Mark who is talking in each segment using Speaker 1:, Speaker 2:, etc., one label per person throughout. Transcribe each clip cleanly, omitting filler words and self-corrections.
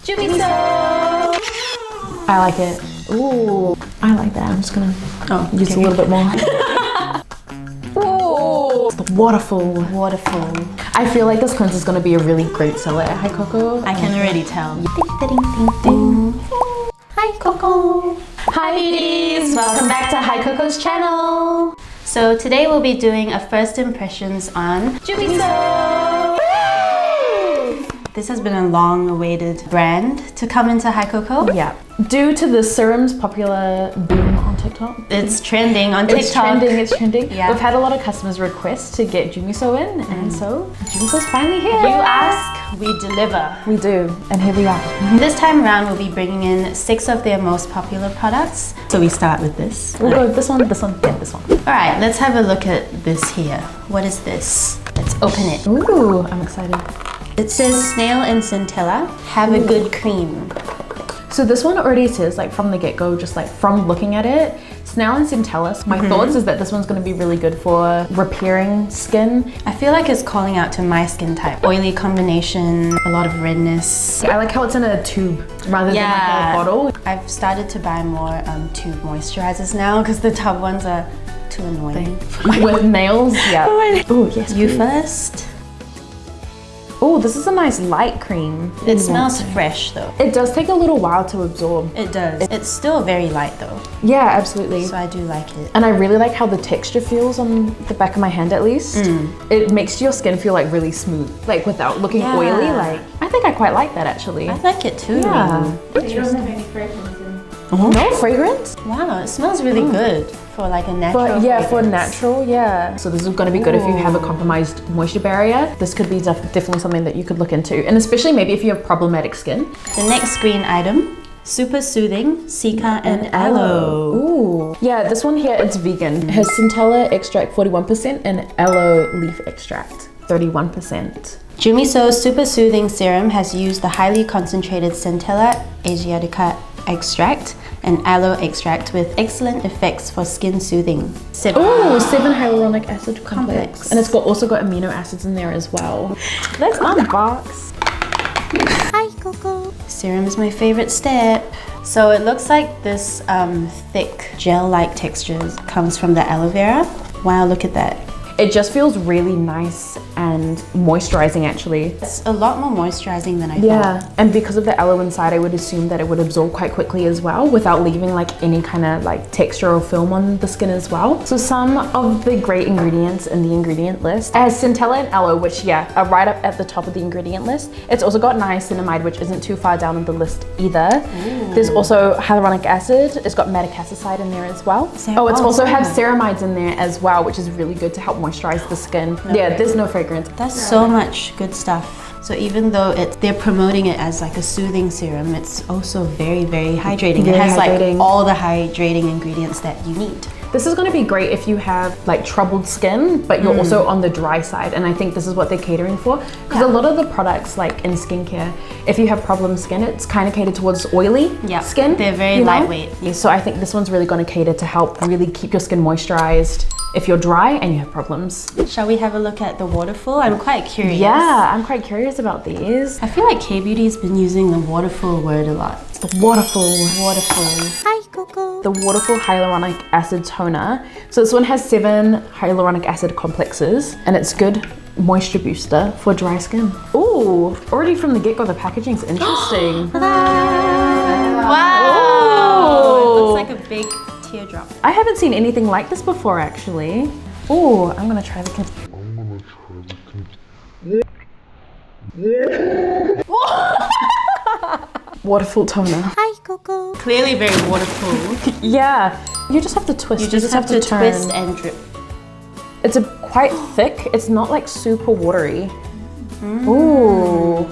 Speaker 1: Jumiso!
Speaker 2: I like it. Ooh, I like that. I'm just gonna use a little bit more. Ooh, the Waterfull.
Speaker 1: Waterfull.
Speaker 2: I feel like this cleanser is gonna be a really great seller at HIKOCO.
Speaker 1: I can already tell.
Speaker 2: Ding, ding, ding, ding. HIKOCO. Hi beauties, welcome back to HIKOCO's channel.
Speaker 1: So today we'll be doing a first impressions on Jumiso. This has been a long-awaited brand to come into HIKOCO.
Speaker 2: Yeah, due to the serum's popular boom on TikTok.
Speaker 1: It's trending on TikTok.
Speaker 2: It's trending.
Speaker 1: Yeah.
Speaker 2: We've had a lot of customers request to get Jumiso in, and so Jumiso's finally here.
Speaker 1: You ask, we deliver.
Speaker 2: We do, and here we are.
Speaker 1: This time around, we'll be bringing in 6 of their most popular products. So we start with this.
Speaker 2: We'll go this one, this one, yeah, this one.
Speaker 1: All right, let's have a look at this here. What is this? Let's open it.
Speaker 2: Ooh, I'm excited.
Speaker 1: It says Snail and Centella have a good cream.
Speaker 2: So this one already says, like from the get-go, just like from looking at it, Snail and Centella. My thoughts is that this one's going to be really good for repairing skin.
Speaker 1: I feel like it's calling out to my skin type. Oily combination, a lot of redness.
Speaker 2: I like how it's in a tube rather than like a bottle.
Speaker 1: I've started to buy more tube moisturizers now because the tub ones are too annoying.
Speaker 2: With nails, yeah. Oh yes,
Speaker 1: You
Speaker 2: please.
Speaker 1: first.
Speaker 2: Oh, this is a nice light cream.
Speaker 1: It smells fresh though.
Speaker 2: It does take a little while to absorb.
Speaker 1: It does. It's still very light though.
Speaker 2: Yeah, absolutely.
Speaker 1: So I do like it.
Speaker 2: And I really like how the texture feels on the back of my hand at least. It makes your skin feel like really smooth, like without looking oily. Like, I think I quite like that actually.
Speaker 1: I like it too.
Speaker 2: Yeah.
Speaker 3: You don't have any fragrance in.
Speaker 2: No fragrance?
Speaker 1: Wow, it smells really good for like a natural
Speaker 2: For
Speaker 1: fragrance.
Speaker 2: natural, yeah. So this is going to be good if you have a compromised moisture barrier. This could be definitely something that you could look into. And especially maybe if you have problematic skin.
Speaker 1: The next green item, super soothing, Cica and Aloe.
Speaker 2: Ooh. Yeah, this one here, it's vegan. It has Centella extract 41% and aloe leaf extract 31%.
Speaker 1: Jumiso Super Soothing Serum has used the highly concentrated Centella asiatica extract and aloe extract with excellent effects for skin soothing.
Speaker 2: Ooh, 7 hyaluronic acid complex. And it's also got amino acids in there as well. Let's unbox.
Speaker 1: HIKOCO. Serum is my favorite step. So it looks like this thick gel-like texture comes from the aloe vera. Wow, look at that.
Speaker 2: It just feels really nice and moisturizing actually.
Speaker 1: It's a lot more moisturizing than I
Speaker 2: Yeah,
Speaker 1: thought.
Speaker 2: and because of the aloe inside, I would assume that it would absorb quite quickly as well without leaving like any kind of like texture or film on the skin as well. So some of the great ingredients in the ingredient list as Centella and aloe, which are right up at the top of the ingredient list. It's also got niacinamide, which isn't too far down on the list either. There's also hyaluronic acid. It's got madecassoside in there as well. It's also has ceramides in there as well, which is really good to help moisturize the skin. There's no fragrance.
Speaker 1: That's so much good stuff. So even though they're promoting it as like a soothing serum, it's also very, very hydrating.
Speaker 2: Very
Speaker 1: it has
Speaker 2: hydrating.
Speaker 1: like all the hydrating ingredients that you need.
Speaker 2: This is going to be great if you have like troubled skin, but you're also on the dry side. And I think this is what they're catering for. Because a lot of the products like in skincare, if you have problem skin, it's kind of catered towards oily skin.
Speaker 1: They're very lightweight.
Speaker 2: Yeah, so I think this one's really going to cater to help really keep your skin moisturized if you're dry and you have problems.
Speaker 1: Shall we have a look at the Waterfull? I'm quite curious.
Speaker 2: Yeah, I'm quite curious about these.
Speaker 1: I feel like kbeauty's been using the Waterfull word a lot.
Speaker 2: The Waterfull.
Speaker 1: Waterfull. HIKOCO.
Speaker 2: The Waterfull Hyaluronic Acid Toner. So this one has 7 hyaluronic acid complexes and it's good moisture booster for dry skin. Ooh, already from the get-go the packaging's interesting.
Speaker 1: Wow! It looks like a big teardrop.
Speaker 2: I haven't seen anything like this before actually. Ooh, I'm gonna try the Waterfull toner.
Speaker 1: HIKOCO. Clearly very waterful.
Speaker 2: Yeah, you just have to twist.
Speaker 1: You just have to
Speaker 2: turn.
Speaker 1: twist and drip.
Speaker 2: It's quite thick. It's not like super watery. Ooh.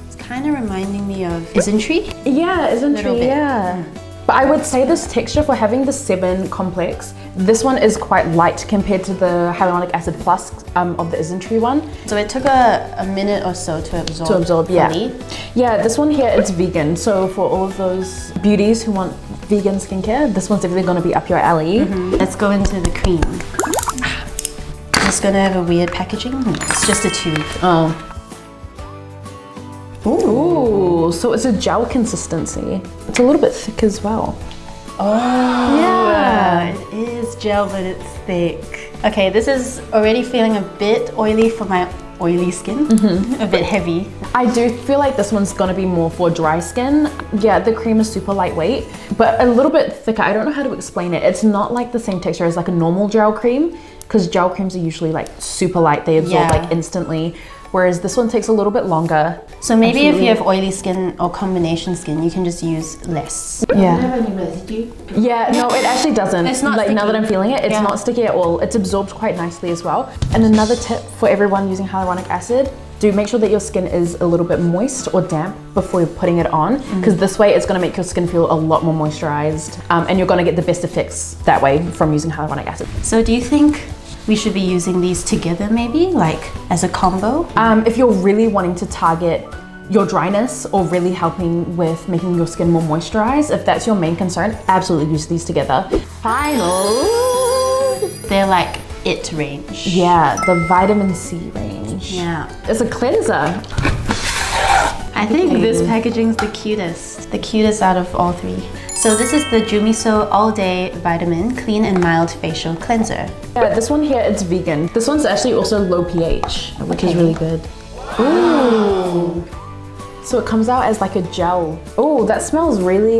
Speaker 1: It's kind of reminding me of Isntree.
Speaker 2: Yeah, isn't
Speaker 1: Little
Speaker 2: it?
Speaker 1: bit.
Speaker 2: Yeah. But I would say this texture for having the 7 complex, this one is quite light compared to the hyaluronic acid plus of the Isntree one.
Speaker 1: So it took a minute or so to absorb.
Speaker 2: Yeah.
Speaker 1: fully.
Speaker 2: Yeah, this one here, it's vegan. So for all of those beauties who want vegan skincare, this one's definitely gonna be up your alley.
Speaker 1: Let's go into the cream. It's gonna have a weird packaging. It's just a tube.
Speaker 2: Oh. Ooh, oils, so it's a gel consistency. It's a little bit thick as well.
Speaker 1: Oh,
Speaker 2: yeah.
Speaker 1: It is gel, but it's thick. Okay, this is already feeling a bit oily for my oily skin, a bit heavy.
Speaker 2: I do feel like this one's gonna be more for dry skin. Yeah, the cream is super lightweight, but a little bit thicker. I don't know how to explain it. It's not like the same texture as like a normal gel cream, because gel creams are usually like super light. They absorb like instantly. Whereas this one takes a little bit longer.
Speaker 1: So maybe if you have oily skin or combination skin, you can just use less.
Speaker 2: Yeah.
Speaker 3: Does it have any residue?
Speaker 2: Yeah, no, it actually doesn't.
Speaker 1: It's not
Speaker 2: like
Speaker 1: sticky.
Speaker 2: now that I'm feeling it, it's not sticky at all. It's absorbed quite nicely as well. And another tip for everyone using hyaluronic acid, do make sure that your skin is a little bit moist or damp before you're putting it on, because this way it's gonna make your skin feel a lot more moisturized, and you're gonna get the best effects that way from using hyaluronic acid.
Speaker 1: So do you think we should be using these together maybe, like as a combo?
Speaker 2: If you're really wanting to target your dryness or really helping with making your skin more moisturized, if that's your main concern, absolutely use these together. Final.
Speaker 1: They're like it range.
Speaker 2: Yeah, the vitamin C range.
Speaker 1: Yeah.
Speaker 2: It's a cleanser.
Speaker 1: I think this packaging's the cutest out of all three. So this is the Jumiso All Day Vitamin Clean and Mild Facial Cleanser.
Speaker 2: Yeah, this one here, it's vegan. This one's actually also low pH, which is really good. Ooh. So it comes out as like a gel. Oh, that smells really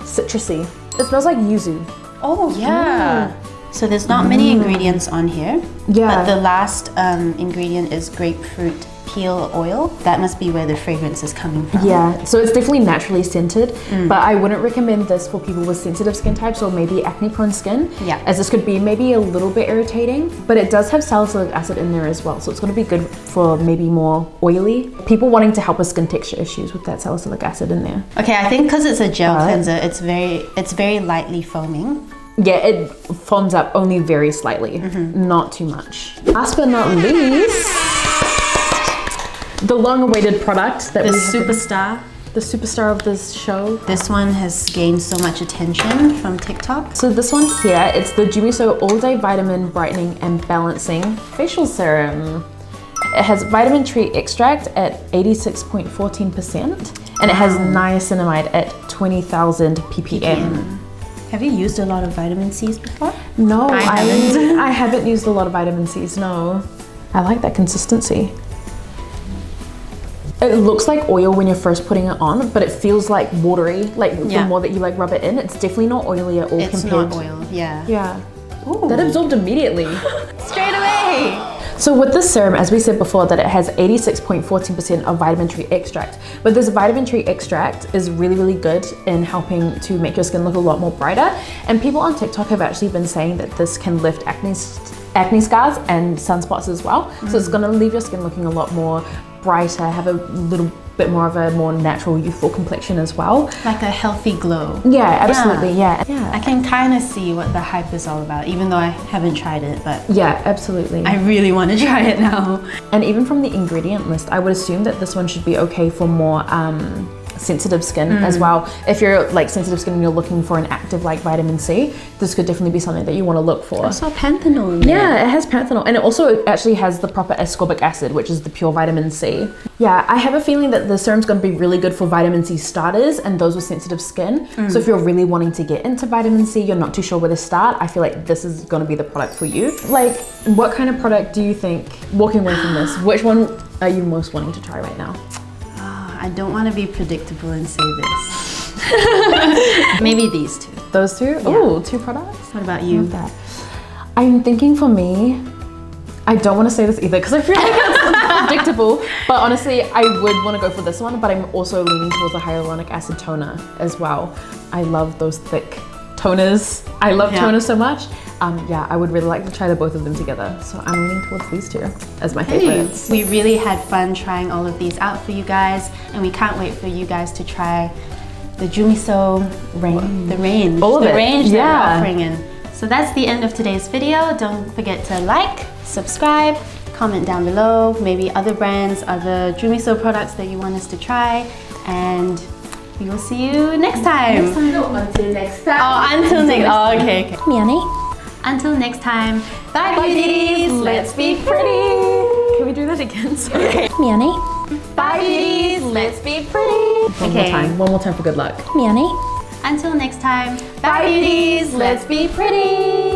Speaker 2: citrusy. It smells like yuzu.
Speaker 1: Oh yeah. So there's not many ingredients on here.
Speaker 2: Yeah.
Speaker 1: But the last ingredient is grapefruit peel oil. That must be where the fragrance is coming from.
Speaker 2: Yeah, so it's definitely naturally scented, but I wouldn't recommend this for people with sensitive skin types or maybe acne prone skin.
Speaker 1: Yeah.
Speaker 2: As this could be maybe a little bit irritating, but it does have salicylic acid in there as well. So it's gonna be good for maybe more oily people wanting to help with skin texture issues with that salicylic acid in there.
Speaker 1: Okay, I think because it's a gel cleanser, it's very lightly foaming.
Speaker 2: Yeah, it foams up only very slightly, not too much. Last but not least, the long-awaited product that
Speaker 1: The
Speaker 2: we have
Speaker 1: superstar.
Speaker 2: the superstar of this show.
Speaker 1: This one has gained so much attention from TikTok.
Speaker 2: So this one here, it's the Jumiso All Day Vitamin Brightening and Balancing Facial Serum. It has vitamin tree extract at 86.14%, and it has niacinamide at 20,000 ppm.
Speaker 1: Have you used a lot of vitamin C's before?
Speaker 2: No,
Speaker 1: I haven't.
Speaker 2: I haven't used a lot of vitamin C's, no. I like that consistency. It looks like oil when you're first putting it on, but it feels like watery. Like the more that you like rub it in, it's definitely not oily at all.
Speaker 1: It's
Speaker 2: compared
Speaker 1: not oil, yeah.
Speaker 2: Yeah. Ooh. That absorbed immediately.
Speaker 1: Straight away!
Speaker 2: So with this serum, as we said before, that it has 86.14% of vitamin tree extract. But this vitamin tree extract is really, really good in helping to make your skin look a lot more brighter. And people on TikTok have actually been saying that this can lift acne scars and sunspots as well. So it's gonna leave your skin looking a lot more brighter, have a little bit more of a more natural, youthful complexion as well.
Speaker 1: Like a healthy glow.
Speaker 2: Yeah, absolutely, yeah.
Speaker 1: I can kind of see what the hype is all about, even though I haven't tried it, but
Speaker 2: Yeah, absolutely.
Speaker 1: I really want to try it now.
Speaker 2: And even from the ingredient list, I would assume that this one should be okay for more sensitive skin as well. If you're like sensitive skin and you're looking for an active like vitamin C, this could definitely be something that you want to look for.
Speaker 1: I saw panthenol in there.
Speaker 2: Yeah, it has panthenol, and it also actually has the proper ascorbic acid, which is the pure vitamin C. Yeah, I have a feeling that the serum's going to be really good for vitamin C starters and those with sensitive skin. So if you're really wanting to get into vitamin C, you're not too sure where to start, I feel like this is going to be the product for you. Like, what kind of product do you think, walking away from this, which one are you most wanting to try right now?
Speaker 1: I don't want to be predictable and say this. Maybe these two.
Speaker 2: Those two?
Speaker 1: Yeah.
Speaker 2: Ooh, two products?
Speaker 1: What about you?
Speaker 2: Love that. I'm thinking for me, I don't want to say this either because I feel like it's predictable, but honestly, I would want to go for this one, but I'm also leaning towards the hyaluronic acid toner as well. I love those thick toners. I love toners so much. Yeah, I would really like to try the both of them together. So I'm leaning towards these two as my favorites.
Speaker 1: We really had fun trying all of these out for you guys, and we can't wait for you guys to try the Jumiso range. The range.
Speaker 2: All of
Speaker 1: the
Speaker 2: it.
Speaker 1: range that
Speaker 2: Yeah.
Speaker 1: we're offering in. So that's the end of today's video. Don't forget to like, subscribe, comment down below, maybe other brands, other Jumiso products that you want us to try, and we will see you next time.
Speaker 3: No, until next time.
Speaker 1: Oh, until next. Oh, okay.
Speaker 2: Miani.
Speaker 1: Until next time. Bye, beauties. Let's be pretty.
Speaker 2: Can we do that again? Sorry.
Speaker 1: Miani.
Speaker 2: Bye, beauties. Let's be pretty. One more time for good luck.
Speaker 1: Until next time, bye beauties, let's be pretty.